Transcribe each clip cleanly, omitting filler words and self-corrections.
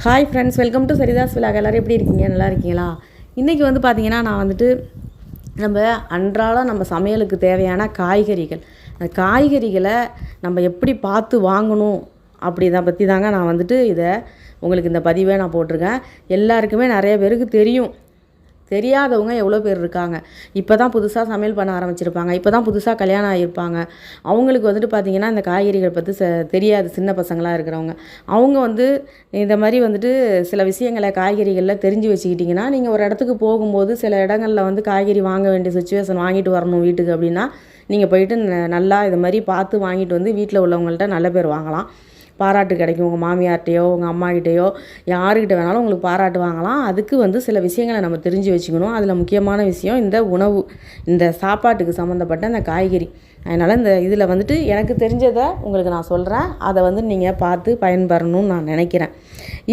Hi friends, welcome to Saritha's vlog. எல்லோரும் எப்படி இருக்கீங்க? நல்லா இருக்கீங்களா? இன்றைக்கி வந்து பார்த்திங்கன்னா நான் வந்துட்டு நம்ம அன்றாடம் நம்ம சமையலுக்கு தேவையான காய்கறிகள், அந்த காய்கறிகளை நம்ம எப்படி பார்த்து வாங்கணும் அப்படி இதை பற்றி தாங்க நான் வந்துட்டு உங்களுக்கு இந்த பதிவை நான் போட்டிருக்கேன். எல்லாருக்குமே நிறைய பேருக்கு தெரியாதவங்க எவ்வளோ பேர் இருக்காங்க. இப்போ தான் புதுசாக சமையல் பண்ண ஆரம்பிச்சிருப்பாங்க, இப்போ தான் புதுசாக கல்யாணம் ஆகியிருப்பாங்க. அவங்களுக்கு வந்துட்டு பார்த்திங்கன்னா இந்த காய்கறிகள் பற்றி தெரியாது. சின்ன பசங்களாக இருக்கிறவங்க அவங்க வந்து இந்த மாதிரி வந்துட்டு சில விஷயங்களை காய்கறிகளில் தெரிஞ்சு வச்சுக்கிட்டிங்கன்னா, நீங்கள் ஒரு இடத்துக்கு போகும்போது சில இடங்களில் வந்து காய்கறி வாங்க வேண்டிய சுச்சுவேஷன், வாங்கிட்டு வரணும் வீட்டுக்கு அப்படின்னா, நீங்கள் போயிட்டு நல்லா இது மாதிரி பார்த்து வாங்கிட்டு வந்து வீட்டில் உள்ளவங்கள்ட்ட நல்ல பேர் வாங்கலாம். பாராட்டு கிடைக்கும். உங்கள் மாமியார்கிட்டையோ உங்கள் அம்மாக்கிட்டேயோ யாருக்கிட்ட வேணாலும் உங்களுக்கு பாராட்டு வாங்கலாம். அதுக்கு வந்து சில விஷயங்களை நம்ம தெரிஞ்சு வச்சுக்கணும். அதில் முக்கியமான விஷயம் இந்த உணவு, இந்த சாப்பாட்டுக்கு சம்மந்தப்பட்ட இந்த காய்கறி. அதனால் இந்த இதில் வந்துட்டு எனக்கு தெரிஞ்சதை உங்களுக்கு நான் சொல்கிறேன். அதை வந்து நீங்கள் பார்த்து பயன்பெறணும்னு நான் நினைக்கிறேன்.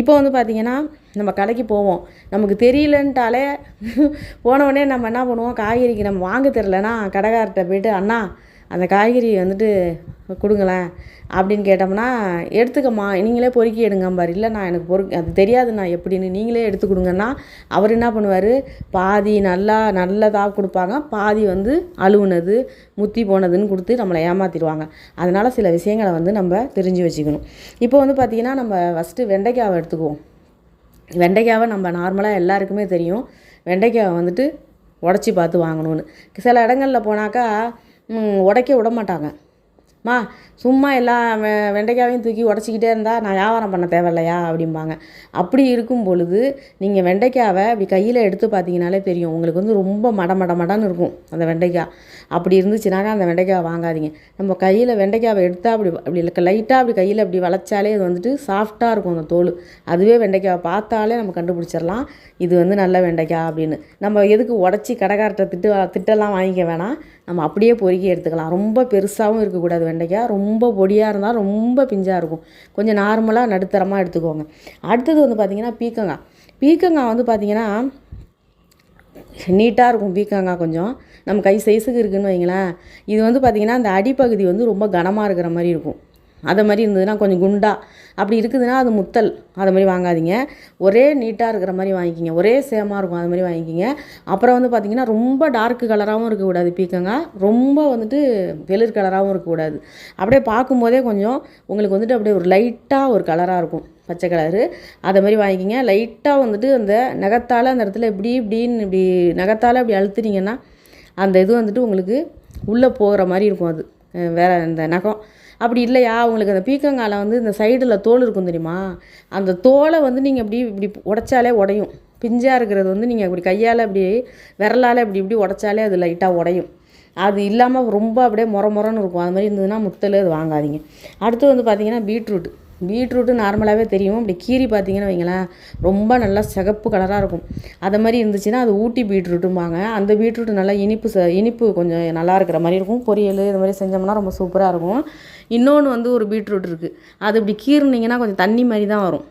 இப்போ வந்து பார்த்திங்கன்னா நம்ம கடைக்கு போவோம், நமக்கு தெரியலன்ட்டாலே போனவுடனே நம்ம என்ன பண்ணுவோம், காய்கறிக்கு நம்ம வாங்க தெரிலனா கடைக்கார்ட்ட போய்ட்டு அண்ணா அந்த காய்கறி வந்துட்டு கொடுங்களேன் அப்படின்னு கேட்டோம்னா, எடுத்துக்கம்மா நீங்களே பொறுக்கி எடுங்கம்பார். இல்லை நான் எனக்கு அது தெரியாதுண்ணா எப்படின்னு, நீங்களே எடுத்து கொடுங்கன்னா அவர் என்ன பண்ணுவார், பாதி நல்லதாக கொடுப்பாங்க, பாதி வந்து அழுவுனது முத்தி போனதுன்னு கொடுத்து நம்மளை ஏமாற்றிடுவாங்க. அதனால் சில விஷயங்களை வந்து நம்ம தெரிஞ்சு வச்சுக்கணும். இப்போ வந்து பார்த்திங்கன்னா நம்ம ஃபஸ்ட்டு வெண்டைக்காவை எடுத்துக்குவோம். வெண்டைக்காவை நம்ம நார்மலாக எல்லாருக்குமே தெரியும், வெண்டைக்காவை வந்துட்டு உடச்சி பார்த்து வாங்கணும்னு. சில இடங்களில் போனாக்கா உடைக்க விட மாட்டாங்க. சும்மா எல்லா வெண்டைக்காவையும் தூக்கி உடச்சிக்கிட்டே இருந்தால் நான் வியாபாரம் பண்ண தேவையில்லையா அப்படிம்பாங்க. அப்படி இருக்கும் பொழுது நீங்கள் வெண்டைக்காவை அப்படி கையில் எடுத்து பார்த்தீங்கனாலே தெரியும், உங்களுக்கு வந்து ரொம்ப மடன்னு இருக்கும் அந்த வெண்டைக்காய். அப்படி இருந்துச்சுனாக்கா அந்த வெண்டைக்காவை வாங்காதீங்க. நம்ம கையில் வெண்டைக்காவை எடுத்தால் அப்படி லைட்டாக அப்படி கையில் அப்படி வளைச்சாலே அது வந்துட்டு சாஃப்டாக இருக்கும் அந்த தோல். அதுவே வெண்டைக்காவை பார்த்தாலே நம்ம கண்டுபிடிச்சிடலாம் இது வந்து நல்ல வெண்டைக்காய் அப்படின்னு. நம்ம எதுக்கு உடச்சி கடைக்கார்ட்ட திட்டெல்லாம் வாங்கிக்க வேணாம், நம்ம அப்படியே பொறுக்கி எடுத்துக்கலாம். ரொம்ப பெருசாகவும் இருக்கக்கூடாது வெண்டைக்காய், ரொம்ப பொடியாக இருந்தால் ரொம்ப பிஞ்சாக இருக்கும். கொஞ்சம் நார்மலாக நடுத்தரமாக எடுத்துக்கோங்க. அடுத்தது வந்து பார்த்திங்கன்னா பீக்கங்காய் வந்து பார்த்திங்கன்னா நீட்டாக இருக்கும். பீக்கங்காய் கொஞ்சம் நம்ம கை சைஸுக்கு இருக்குதுன்னு வைங்களேன். இது வந்து பார்த்திங்கன்னா அந்த அடிப்பகுதி வந்து ரொம்ப கனமாக இருக்கிற மாதிரி இருக்கும். அதை மாதிரி இருந்ததுன்னா கொஞ்சம் குண்டா அப்படி இருக்குதுன்னா அது முத்தல். அதை மாதிரி வாங்காதீங்க, ஒரே நீட்டாக இருக்கிற மாதிரி வாங்கிக்கிங்க, ஒரே சேமாக இருக்கும் அது மாதிரி வாங்கிக்கிங்க. அப்புறம் வந்து பார்த்திங்கன்னா ரொம்ப டார்க்கு கலராகவும் இருக்கக்கூடாது பீக்கங்காய், ரொம்ப வந்துட்டு வெளிர் கலராகவும் இருக்கக்கூடாது. அப்படியே பார்க்கும்போதே கொஞ்சம் உங்களுக்கு வந்துட்டு அப்படியே ஒரு லைட்டாக ஒரு கலராக இருக்கும், பச்சை கலரு. அதை மாதிரி வாங்கிக்கிங்க. லைட்டாக வந்துட்டு அந்த நகத்தால் அந்த இடத்துல இப்படி நகத்தால் அப்படி அழுத்துனீங்கன்னா அந்த இது வந்துட்டு உங்களுக்கு உள்ளே போகிற மாதிரி இருக்கும். அது வேறு இந்த நகம் அப்படி இல்லையா, உங்களுக்கு அந்த பீக்கங்காயில் வந்து இந்த சைடில் தோல் இருக்கும் தெரியுமா, அந்த தோலை வந்து நீங்கள் இப்படி உடைச்சாலே உடையும். பிஞ்சாக இருக்கிறது வந்து நீங்கள் அப்படி கையால் அப்படி விரலால் இப்படி உடைச்சாலே அது லைட்டாக உடையும். அது இல்லாமல் ரொம்ப அப்படியே மொரன்னு இருக்கும். அது மாதிரி இருந்ததுன்னா முத்தல், அது வாங்காதீங்க. அடுத்து வந்து பார்த்திங்கன்னா பீட்ரூட்டு நார்மலாகவே தெரியும். அப்படி கீரி பார்த்திங்கன்னு வைங்களேன், ரொம்ப நல்லா சிகப்பு கலராக இருக்கும். அதை மாதிரி இருந்துச்சுன்னா அது ஊட்டி பீட்ரூட்டும்பாங்க. அந்த பீட்ரூட்டு நல்லா இனிப்பு கொஞ்சம் நல்லா இருக்கிற மாதிரி இருக்கும். பொரியல் இது மாதிரி செஞ்சோம்னா ரொம்ப சூப்பராக இருக்கும். இன்னொன்று வந்து ஒரு பீட்ரூட் இருக்குது, அது இப்படி கீறுனீங்கன்னா கொஞ்சம் தண்ணி மாதிரி தான் வரும்,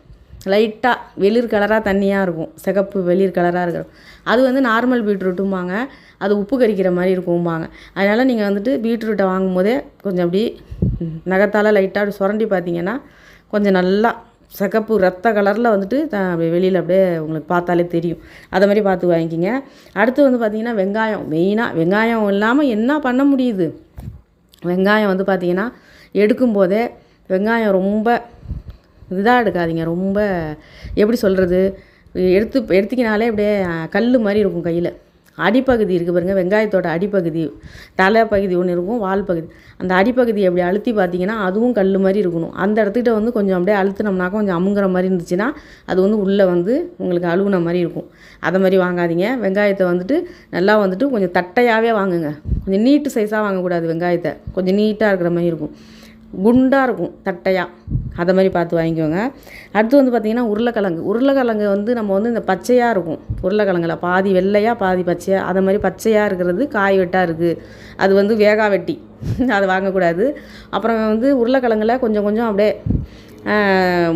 லைட்டாக வெளிர் கலராக தண்ணியாக இருக்கும், சிகப்பு வெளிர் கலராக இருக்கும். அது வந்து நார்மல் பீட்ரூட்டும்பாங்க, அது உப்பு கரிக்கிற மாதிரி இருக்கும்பாங்க. அதனால் நீங்கள் வந்துட்டு பீட்ரூட்டை வாங்கும் போதே கொஞ்சம் அப்படி நகத்தால் லைட்டாக அப்படி சுரண்டி பார்த்தீங்கன்னா கொஞ்சம் நல்லா சிகப்பு ரத்த கலரில் வந்துட்டு அப்படியே வெளியில் அப்படியே உங்களுக்கு பார்த்தாலே தெரியும். அதை மாதிரி பார்த்து வாங்கிக்கிங்க. அடுத்து வந்து பார்த்திங்கன்னா வெங்காயம். மெயினாக வெங்காயம் இல்லாமல் என்ன பண்ண முடியுது. வெங்காயம் வந்து பார்த்திங்கன்னா எடுக்கும்போதே வெங்காயம் ரொம்ப இதாக எடுக்காதீங்க, ரொம்ப எப்படி சொல்கிறது, எடுத்திக்கினாலே அப்படியே கல் மாதிரி இருக்கும் கையில். அடிப்பகுதி இருக்குது பாருங்கள், வெங்காயத்தோட அடிப்பகுதி, தலைப்பகுதி ஒன்று இருக்கும், வால் பகுதி. அந்த அடிப்பகுதி அப்படி அழுத்தி பார்த்தீங்கன்னா அதுவும் கல் மாதிரி இருக்கணும். அந்த இடத்துக்கிட்ட வந்து கொஞ்சம் அப்படியே அழுத்தினோம்னாக்கா கொஞ்சம் அமுங்குற மாதிரி இருந்துச்சுன்னா அது வந்து உள்ளே வந்து உங்களுக்கு அழுகுன மாதிரி இருக்கும். அதை மாதிரி வாங்காதீங்க. வெங்காயத்தை வந்துட்டு நல்லா வந்துட்டு கொஞ்சம் தட்டையாகவே வாங்குங்க. கொஞ்சம் நீட்டு சைஸாக வாங்கக்கூடாது வெங்காயத்தை, கொஞ்சம் நீட்டாக இருக்கிற மாதிரி இருக்கும், குண்டாக இருக்கும் தட்டையாக. அதை மாதிரி பார்த்து வாங்கிக்கோங்க. அடுத்து வந்து பார்த்திங்கன்னா உருளைக்கிழங்கு வந்து நம்ம வந்து இந்த பச்சையாக இருக்கும் உருளைக்கிழங்குல, பாதி வெள்ளையாக பாதி பச்சையாக, அதை மாதிரி பச்சையாக இருக்கிறது காய் வெட்டாக இருக்குது, அது வந்து வேகா வெட்டி அதை வாங்கக்கூடாது. அப்புறம் வந்து உருளைக்கிழங்குல கொஞ்சம் அப்படியே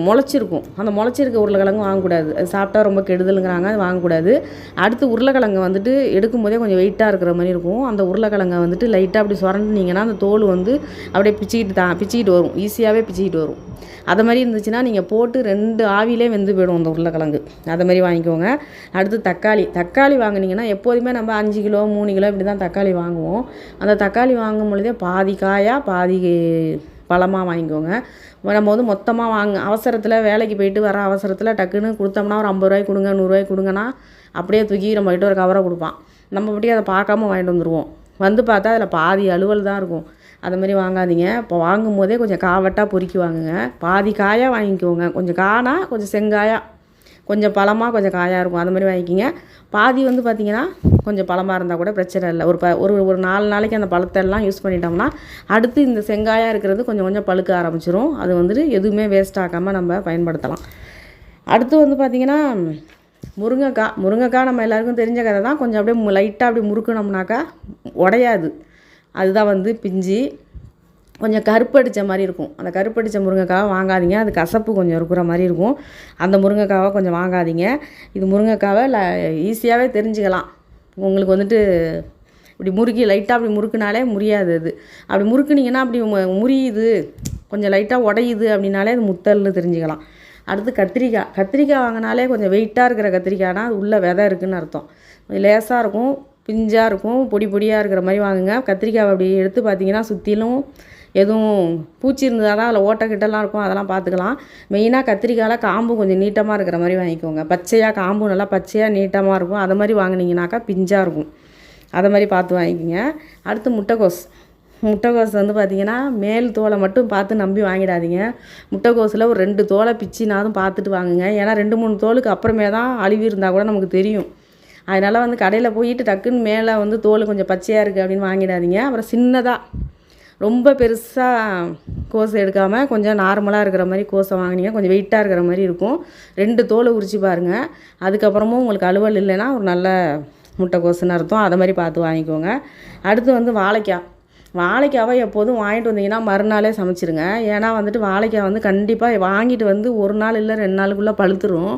முளைச்சிருக்கும். அந்த முளைச்சிருக்க உருளைக்கிழங்கு வாங்கக்கூடாது, அது சாப்பிட்டா ரொம்ப கெடுதலுங்கிறாங்க, அது வாங்கக்கூடாது. அடுத்து உருளைக்கிழங்கு வந்துட்டு எடுக்கும்போதே கொஞ்சம் வெயிட்டாக இருக்கிற மாதிரி இருக்கும். அந்த உருளைக்கிழங்கை வந்துட்டு லைட்டாக அப்படி சுரண்டினீங்கன்னா அந்த தோல் வந்து அப்படியே பிச்சிக்கிட்டு வரும், ஈஸியாகவே பிச்சிக்கிட்டு வரும். அதை மாதிரி இருந்துச்சுன்னா நீங்கள் போட்டு 2 ஆவிலே வெந்து போயிடும் அந்த உருளைக்கிழங்கு. அதை மாதிரி வாங்கிக்கோங்க. அடுத்து தக்காளி வாங்கினீங்கன்னா எப்போதுமே நம்ம 5 கிலோ 3 கிலோ இப்படி தான் தக்காளி வாங்குவோம். அந்த தக்காளி வாங்கும் பொழுதே பாதி காயாக பாதி பழமாக வாங்கிக்கோங்க. நம்ம வந்து மொத்தமாக அவசரத்தில் வேலைக்கு போயிட்டு வர அவசரத்தில் டக்குன்னு கொடுத்தோம்னா ஒரு 50 ரூபாய்க்கு கொடுங்க 100 ரூபாய்க்கு கொடுங்கன்னா அப்படியே தூக்கி நம்மகிட்ட ஒரு கவரை கொடுப்பான். நம்ம மட்டும் அதை பார்க்காம வாங்கிட்டு வந்துடுவோம். வந்து பார்த்தா அதில் பாதி அலுவல் தான் இருக்கும். அது மாதிரி வாங்காதீங்க. இப்போ வாங்கும் போதே கொஞ்சம் காவட்டாக பொறுக்கி வாங்குங்க. பாதி காயாக வாங்கிக்கோங்க. கொஞ்சம் கானா கொஞ்சம் செங்காயாக, கொஞ்சம் பழமாக கொஞ்சம் காயாக இருக்கும். அது மாதிரி வாங்கிக்கிங்க. பாதி வந்து பார்த்திங்கன்னா கொஞ்சம் பழமாக இருந்தால் கூட பிரச்சனை இல்லை. ஒரு 4 நாளைக்கு அந்த பழத்தெல்லாம் யூஸ் பண்ணிட்டோம்னா அடுத்து இந்த செங்காயாக இருக்கிறது கொஞ்சம் கொஞ்சம் பழுக்க ஆரம்பிச்சிரும். அது வந்துட்டு எதுவுமே வேஸ்ட் ஆகாமல் நம்ம பயன்படுத்தலாம். அடுத்து வந்து பார்த்திங்கன்னா முருங்கைக்காய் நம்ம எல்லாருக்கும் தெரிஞ்ச கதை தான். கொஞ்சம் அப்படியே லைட்டாக அப்படி முறுக்குனோம்னாக்கா உடையாது. அதுதான் வந்து பிஞ்சு கொஞ்சம் கருப்படித்த மாதிரி இருக்கும். அந்த கருப்படித்த முருங்கைக்காவை வாங்காதீங்க, அது கசப்பு கொஞ்சம் இருக்கிற மாதிரி இருக்கும். அந்த முருங்கைக்காவை கொஞ்சம் வாங்காதீங்க. இது முருங்கைக்காவை ஈஸியாகவே தெரிஞ்சுக்கலாம். உங்களுக்கு வந்துட்டு இப்படி லைட்டாக அப்படி முறுக்குனாலே முறியாது. அது அப்படி முறுக்குனிங்கன்னா அப்படி முறியுது, கொஞ்சம் லைட்டாக உடையுது அப்படின்னாலே அது முத்தல்னு தெரிஞ்சுக்கலாம். அடுத்து கத்திரிக்காய் வாங்கினாலே கொஞ்சம் வெயிட்டாக இருக்கிற கத்திரிக்காய்னா அது உள்ளே விதை இருக்குதுன்னு அர்த்தம். லேசாக இருக்கும், பிஞ்சாக இருக்கும், பொடியாக இருக்கிற மாதிரி வாங்குங்க. கத்திரிக்காவை அப்படி எடுத்து பார்த்தீங்கன்னா சுற்றிலும் எதுவும் பூச்சி இருந்தால் தான் அதில் ஓட்டக்கிட்டலாம் இருக்கும், அதெல்லாம் பார்த்துக்கலாம். மெயினாக கத்திரிக்காயில் காம்பு கொஞ்சம் நீட்டமாக இருக்கிற மாதிரி வாங்கிக்கோங்க. பச்சையாக காம்பு நல்லா பச்சையாக நீட்டமாக இருக்கும். அதை மாதிரி வாங்கினீங்கனாக்கா பிஞ்சாக இருக்கும். அதை மாதிரி பார்த்து வாங்கிக்கோங்க. அடுத்து முட்டைக்கோஸ் வந்து பார்த்திங்கன்னா மேல் தோலை மட்டும் பார்த்து நம்பி வாங்கிடாதீங்க. முட்டைக்கோஸில் ஒரு 2 தோலை பிச்சினாலும் பார்த்துட்டு வாங்குங்க. ஏன்னா 2-3 தோலுக்கு அப்புறமே தான் அழுவி இருந்தால் கூட நமக்கு தெரியும். அதனால் வந்து கடையில் போயிட்டு டக்குன்னு மேலே வந்து தோல் கொஞ்சம் பச்சையாக இருக்குது அப்படின்னு வாங்கிடாதீங்க. அப்புறம் சின்னதாக ரொம்ப பெருசாக கோஸ் எடுக்காமல் கொஞ்சம் நார்மலாக இருக்கிற மாதிரி கோஸை வாங்கினீங்க, கொஞ்சம் வெயிட்டாக இருக்கிற மாதிரி இருக்கும். 2 தோலை உரித்து பாருங்கள். அதுக்கப்புறமும் உங்களுக்கு அலுவல் இல்லைன்னா ஒரு நல்ல முட்டைக்கோஸுன்னு அர்த்தம். அதை மாதிரி பார்த்து வாங்கிக்கோங்க. அடுத்து வந்து வாழைக்காவை எப்போதும் வாங்கிட்டு வந்தீங்கன்னா மறுநாளே சமைச்சிருங்க. ஏன்னா வந்துட்டு வாழைக்காய் வந்து கண்டிப்பாக வாங்கிட்டு வந்து 1 நாள் இல்லை 2 நாளுக்குள்ளே பழுத்துரும்.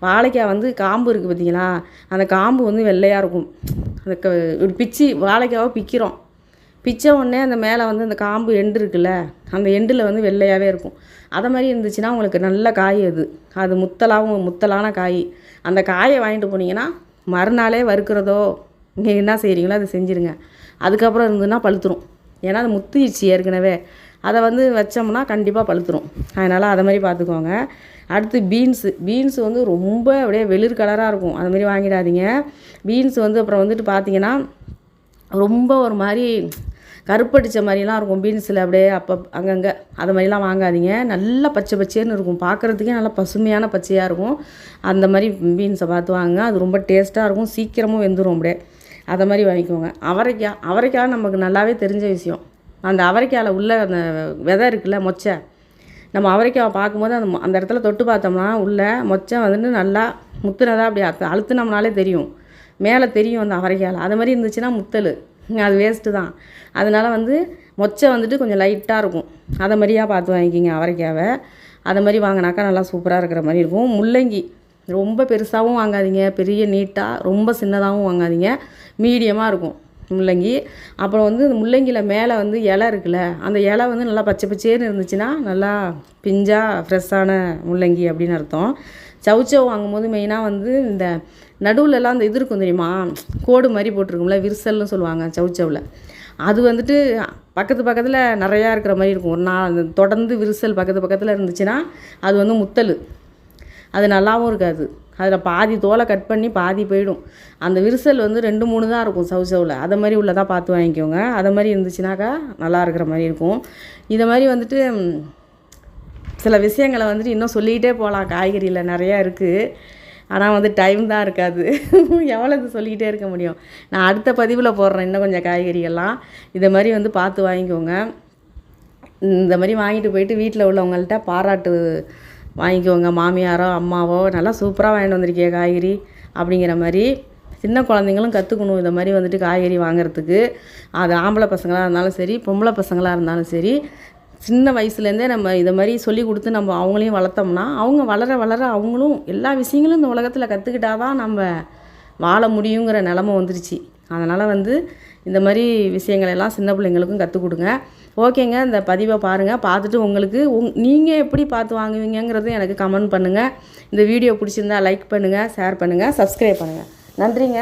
வாழைக்காய் வந்து காம்பு இருக்குது பார்த்தீங்களா, அந்த காம்பு வந்து வெள்ளையாக இருக்கும். இப்படி வாழைக்காவை பிச்ச உடனே அந்த மேலே வந்து அந்த காம்பு எண்டு இருக்குல்ல, அந்த எண்டில் வந்து வெள்ளையாகவே இருக்கும். அதை மாதிரி இருந்துச்சுன்னா உங்களுக்கு நல்ல காய். அது முத்தலான காய். அந்த காயை வாங்கிட்டு போனீங்கன்னா மறுநாளே வறுக்கிறதோ நீங்கள் என்ன செய்கிறீங்களோ அதை செஞ்சுருங்க. அதுக்கப்புறம் இருந்ததுன்னா பழுத்துரும். ஏன்னா அது முத்திடுச்சு ஏற்கனவே. அதை வந்து வச்சோம்னா கண்டிப்பாக பழுத்துரும். அதனால் அதை மாதிரி பார்த்துக்கோங்க. அடுத்து பீன்ஸு வந்து ரொம்ப அப்படியே வெளிர் கலராக இருக்கும். அது மாதிரி வாங்கிடாதீங்க. பீன்ஸ் வந்து அப்புறம் வந்துட்டு பார்த்தீங்கன்னா ரொம்ப ஒரு மாதிரி கருப்படித்த மாதிரிலாம் இருக்கும். பீன்ஸில் அப்படியே அங்கங்கே அது மாதிரிலாம் வாங்காதீங்க. நல்லா பச்சைன்னு இருக்கும், பார்க்குறதுக்கே நல்லா பசுமையான பச்சையாக இருக்கும். அந்த மாதிரி பீன்ஸை பார்த்து வாங்குங்க. அது ரொம்ப டேஸ்ட்டாக இருக்கும், சீக்கிரமும் வெந்துடும் அப்படியே. அதை மாதிரி வாங்கிக்கோங்க. அவரைக்காய் நமக்கு நல்லாவே தெரிஞ்ச விஷயம். அந்த அவரைக்காயில் உள்ள அந்த விதை இருக்குல்ல, மொச்சை, நம்ம அவரைக்காவை பார்க்கும்போது அந்த இடத்துல தொட்டு பார்த்தோம்னா உள்ள மொச்சை வந்துட்டு நல்லா முத்துனதாக அப்படி அழுத்துனோம்னாலே தெரியும், மேலே தெரியும் அந்த அவரைக்காயில். அது மாதிரி இருந்துச்சுன்னா முத்தல், அது வேஸ்ட்டு தான். அதனால் வந்து மொச்சை வந்துட்டு கொஞ்சம் லைட்டாக இருக்கும். அதை மாதிரியாக பார்த்து வாங்கிக்கிங்க அவரைக்காவை. அதை மாதிரி வாங்கினாக்கா நல்லா சூப்பராக இருக்கிற மாதிரி இருக்கும். முள்ளங்கி ரொம்ப பெருசாகவும் வாங்காதீங்க, பெரிய நீட்டாக ரொம்ப சின்னதாகவும் வாங்காதீங்க, மீடியமாக இருக்கும் முள்ளங்கி. அப்புறம் வந்து இந்த முள்ளங்கியில் மேலே வந்து இலை இருக்குல்ல, அந்த இலை வந்து நல்லா பச்சைன்னு இருந்துச்சுன்னா நல்லா பிஞ்சாக ஃப்ரெஷ்ஷான முள்ளங்கி அப்படின்னு அர்த்தம். சவுச்சவு வாங்கும்போது மெயினாக வந்து இந்த நடுவுலலாம் அந்த இது இருக்கும் தெரியுமா, கோடு மாதிரி போட்டிருக்கும்ல, விரிசல்னு சொல்லுவாங்க சவுச்சவில். அது வந்துட்டு பக்கத்தில் நிறையா இருக்கிற மாதிரி இருக்கும். ஒரு நாள் தொடர்ந்து விரிசல் பக்கத்தில் இருந்துச்சுன்னா அது வந்து முத்தல், அது நல்லாவும் இருக்காது. அதில் பாதி தோலை கட் பண்ணி பாதி போயிடும். அந்த விரிசல் வந்து 2-3 தான் இருக்கும் சவுச்சவில். அதை மாதிரி உள்ளதாக பார்த்து வாங்கிக்கோங்க. அதை மாதிரி இருந்துச்சுனாக்கா நல்லா இருக்கிற மாதிரி இருக்கும். இதை மாதிரி வந்துட்டு சில விஷயங்களை வந்துட்டு இன்னும் சொல்லிகிட்டே போகலாம். காய்கறியில் நிறையா இருக்குது, ஆனால் வந்து டைம் தான் இருக்காது. எவ்வளோ இது சொல்லிக்கிட்டே இருக்க முடியும். நான் அடுத்த பதிவில் போடுறேன் இன்னும் கொஞ்சம் காய்கறிகள்லாம். இதை மாதிரி வந்து பார்த்து வாங்கிக்கோங்க. இந்த மாதிரி வாங்கிட்டு போயிட்டு வீட்டில் உள்ளவங்கள்ட்ட பாராட்டு வாங்கிக்கோங்க. மாமியாரோ அம்மாவோ நல்லா சூப்பராக வாங்கிட்டு வந்திருக்கே காய்கறி அப்படிங்கிற மாதிரி. சின்ன குழந்தைங்களும் கற்றுக்கணும் இதை மாதிரி வந்துட்டு காய்கறி வாங்குறதுக்கு. அது ஆம்பளை பசங்களாக இருந்தாலும் சரி, பொம்பளை பசங்களாக இருந்தாலும் சரி, சின்ன வயசுலேருந்தே நம்ம இதை மாதிரி சொல்லி கொடுத்து நம்ம அவங்களையும் வளர்த்தோம்னா அவங்க வளர வளர அவங்களும் எல்லா விஷயங்களும் இந்த உலகத்தில் கற்றுக்கிட்டா தான் நம்ம வாழ முடியுங்கிற நிலமை வந்துருச்சு. அதனால் வந்து இந்த மாதிரி விஷயங்களெல்லாம் சின்ன பிள்ளைங்களுக்கும் கற்றுக் கொடுங்க. ஓகேங்க, இந்த பதிவை பாருங்கள். பார்த்துட்டு உங்களுக்கு நீங்கள் எப்படி பார்த்து வாங்குவீங்கிறது எனக்கு கமெண்ட் பண்ணுங்கள். இந்த வீடியோ பிடிச்சிருந்தா லைக் பண்ணுங்கள், ஷேர் பண்ணுங்கள், சப்ஸ்கிரைப் பண்ணுங்கள். நன்றிங்க.